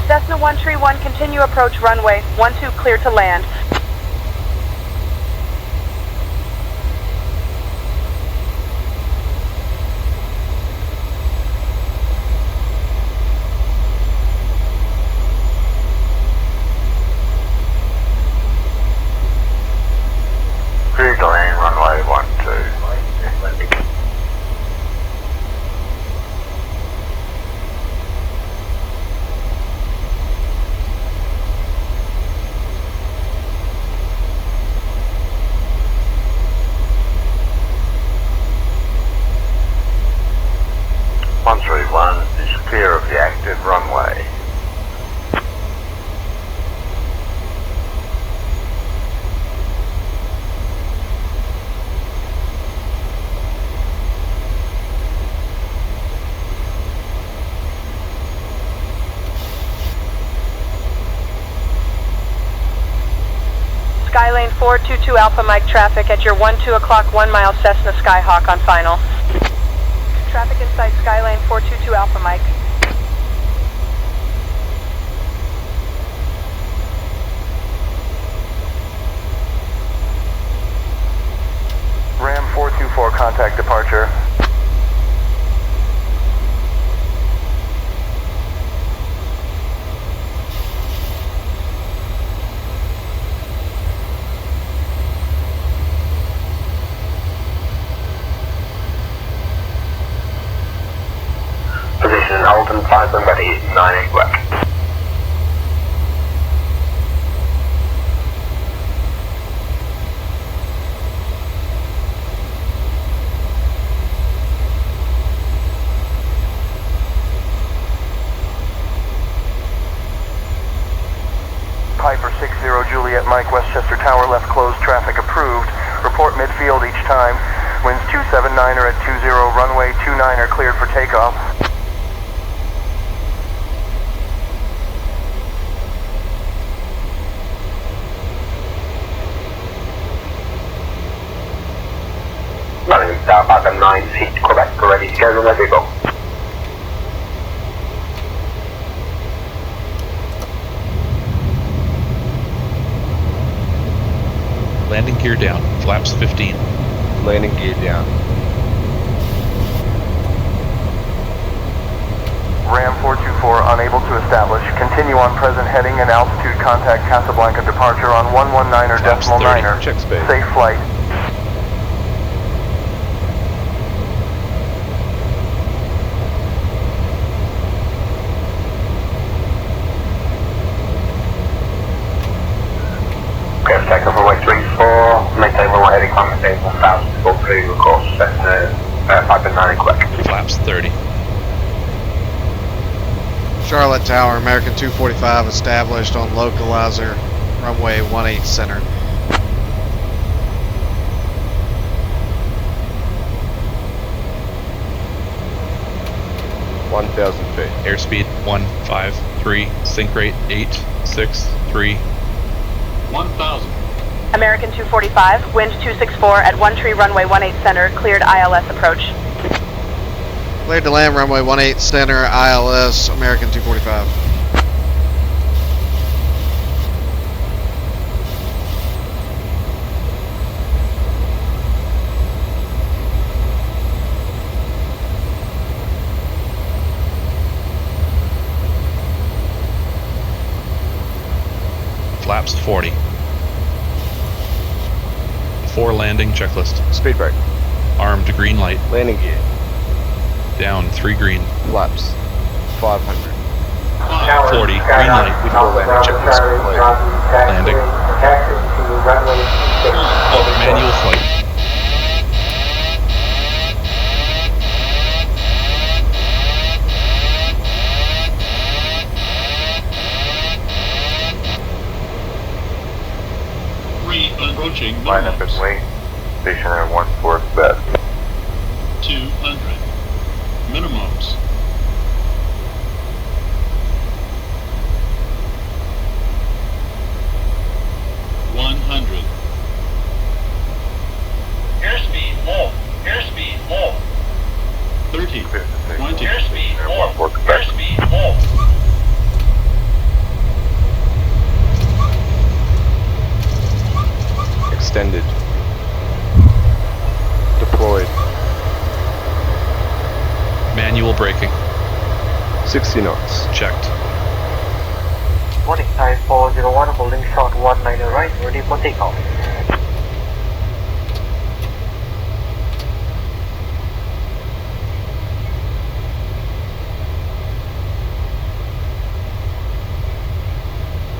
Cessna 131, continue approach runway 12 clear to land. Clear to land, runway 12. clear of the active runway. Skylane 422 Alpha Mike traffic at your 12 o'clock 1 mile Cessna Skyhawk on final. Traffic inside Skylane 422 Alpha Mike. Ram 424 contact departure. Position Alton 5 and ready, 9-8 whack. Piper 60 Juliet Mike Westchester Tower left closed traffic approved. Report midfield each time. Winds 279 are at 20, runway 29 are cleared for takeoff. Running down back at 9 feet, Quebec, ready to go, ready to go. Landing gear down. Flaps 15. Landing gear down. Ram 424 unable to establish. Continue on present heading and altitude contact Casablanca departure on 119 or Flaps decimal 30. niner. Check space. Safe flight. Okay, take off away 34, maintain runway heading climb and maintain 1000 to go through, of course, Cessna 5 and 9 quick. Flaps 30. Charlotte Tower, American 245 established on localizer, runway 18 center. feet. Airspeed 153. Sync rate 863. 1,000. American 245, wind 264 at 1 tree runway 18 center, cleared ILS approach. Cleared to land runway 18 center, ILS, American 245. Flaps 40. 4 landing checklist. Speed brake. Armed green light. Landing gear. Down 3 green. Flaps. 500. 40. Green light. Before landing checklist complete. Landing. Manual flight. Approaching Line up and wait. Stationary 1-4 best. 200. Minimums. Airspeed low. Airspeed low. 30. 20. Airspeed low. Airspeed low. Extended. Deployed. Manual braking. 60 knots. Checked. Morning, type 401, holding short 19 right, ready for takeoff.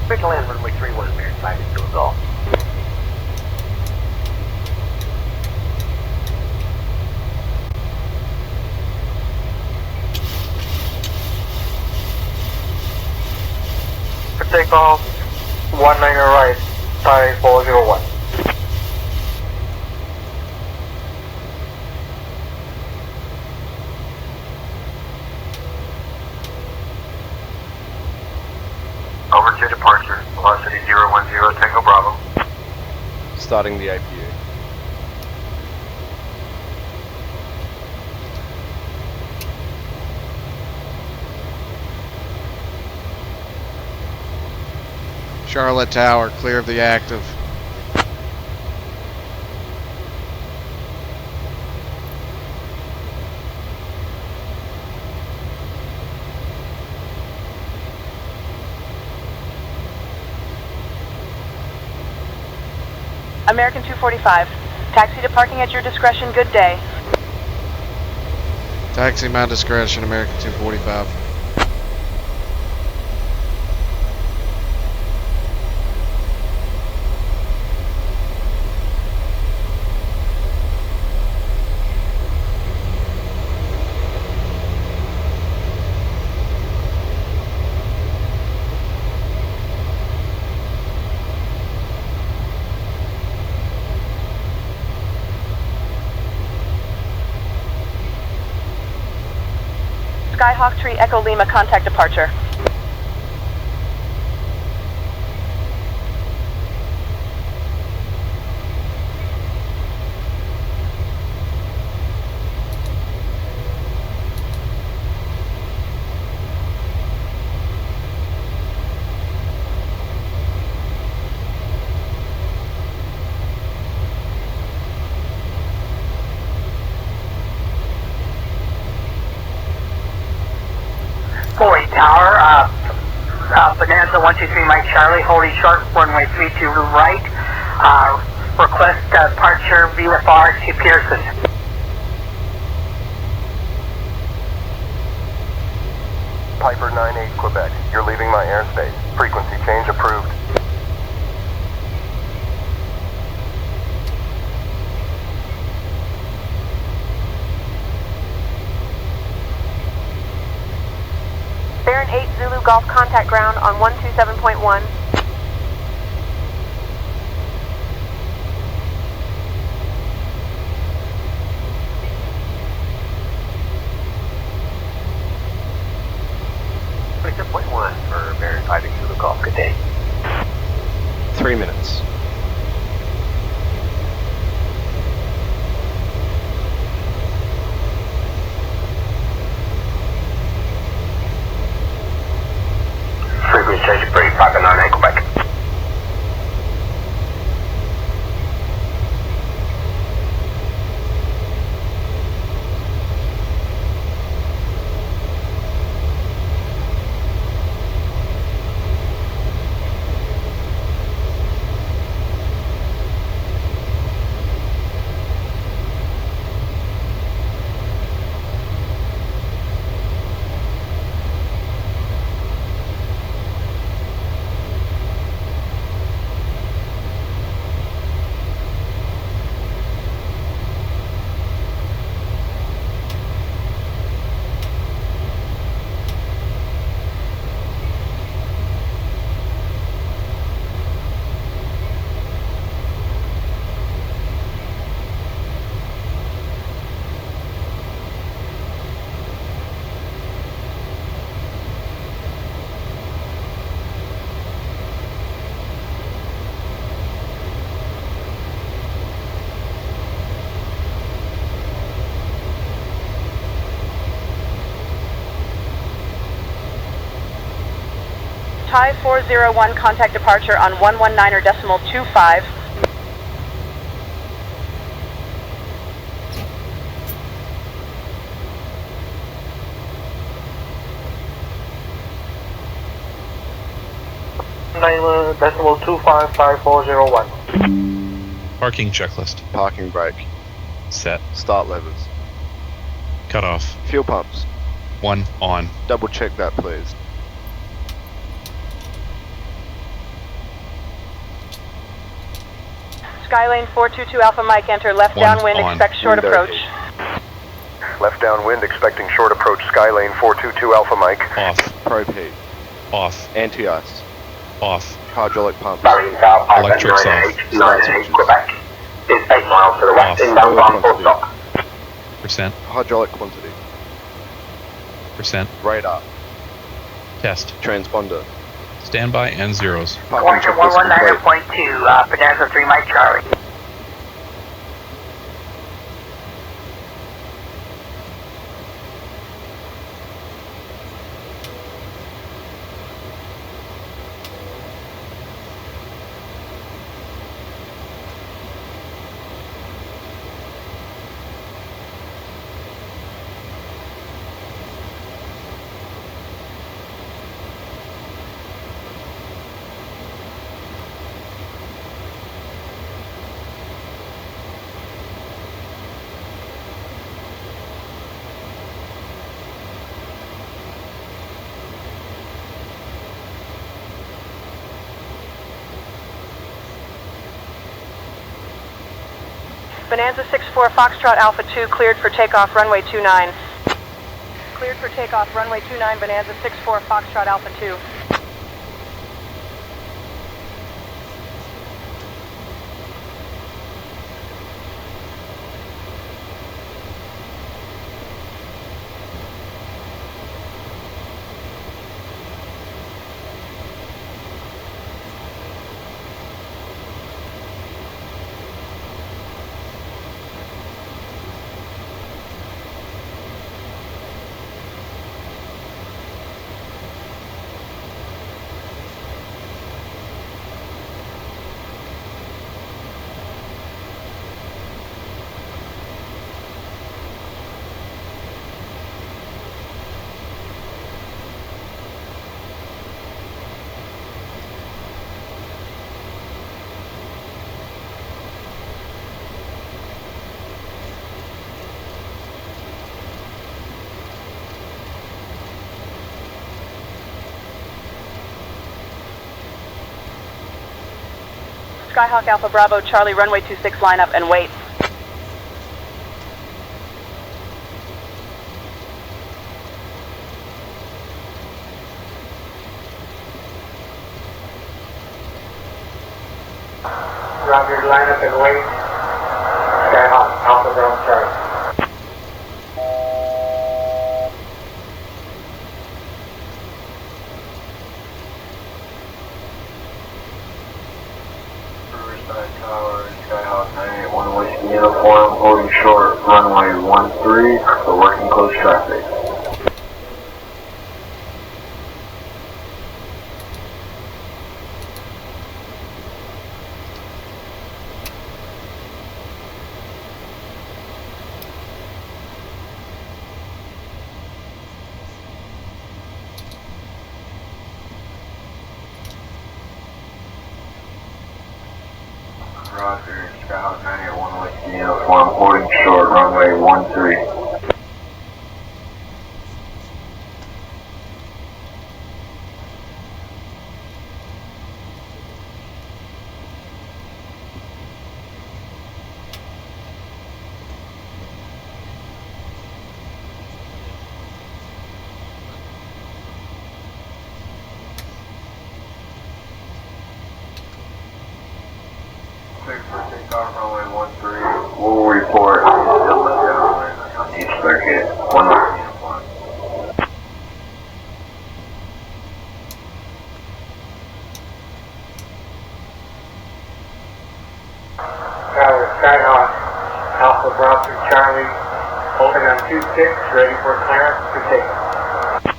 Quick land runway 31, American 5 is doing golf. takeoff, 19 right, Thai 401. Over to departure, velocity 010 Tango Bravo. Starting the APU. Charlotte Tower, clear of the active. American 245, taxi to parking at your discretion, good day. Taxi my discretion, American 245. Skyhawk Tree Echo Lima, contact departure. Tower, Bonanza 123 Mike Charlie, holding short, runway 32 right, request departure VFR to Pearson. Piper 98 Quebec, you're leaving my airspace. Frequency change approved. Baron 8 Zulu Golf, contact ground on 127.1. For Baron 5 Zulu Golf, good day. 3 minutes. Frequency change approved, Piper 98 Quebec. Thai 401, contact departure on 119.25. Decimal 255401. Parking checklist. Parking brake. Set. Start levers. Cut off. Fuel pumps. 1 on. Double check that, please. Skylane 422 Alpha Mike, enter left 1 downwind, on. expect short Window approach. Left downwind, expecting short approach, Skylane 422 Alpha Mike. Off. Probe heat. Off. Anti-ice. Off. Hydraulic pumps. Electric off. Start switches. It's 8 miles to the west, Off. inbound Oil ground full quantity. stop. Percent. Hydraulic quantity. Percent. Radar. Test. Transponder. Standby and zeros. Parking checklist complete. 119.2, Bonanza 3 Mike Charlie. Bonanza 64 Foxtrot Alpha 2 cleared for takeoff runway 29. Cleared for takeoff runway 29 Bonanza 64 Foxtrot Alpha 2. Skyhawk Alpha Bravo Charlie runway 26 line up and wait. Roger, line up and wait. Skyhawk Alpha Bravo Charlie. Skyhawk 981 West uniform, holding short, runway 13 for working close traffic. Roger, Skyhawk 981 West uniform, holding short, runway 13. For takeoff runway 13, we'll report downwind on each circuit, one uniform. Tower Skyhawk Alpha Bravo Charlie, holding on 26, ready for clearance to takeoff.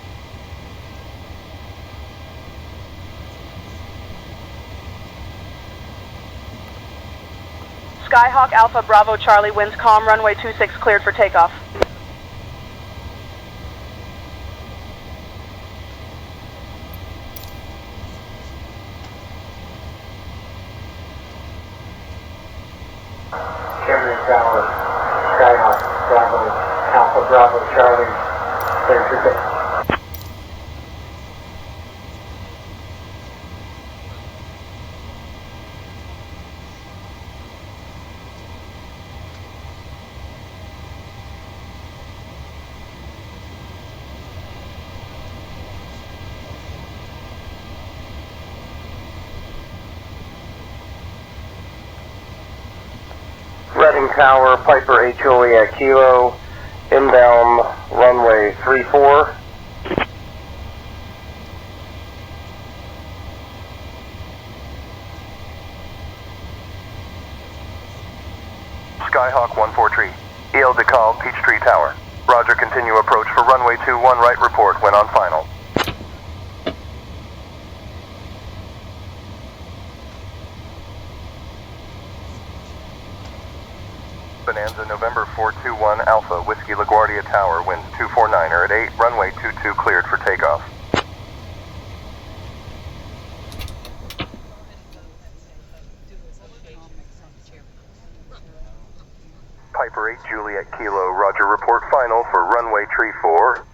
Skyhawk Alpha Bravo Charlie winds calm runway 26 cleared for takeoff. Cameron Tower Skyhawk Bravo Alpha Bravo Charlie, cleared for takeoff. Setting tower, Piper 8 Juliet Kilo, inbound runway 34. Skyhawk 143, EL Decal, Peachtree Tower. Roger, continue approach for runway 21 right, report when on final. Bonanza November 421 Alpha, Whiskey LaGuardia Tower, winds 249er at 8, runway 22 cleared for takeoff. Piper 8 Juliet Kilo, Roger, report final for runway tree 4.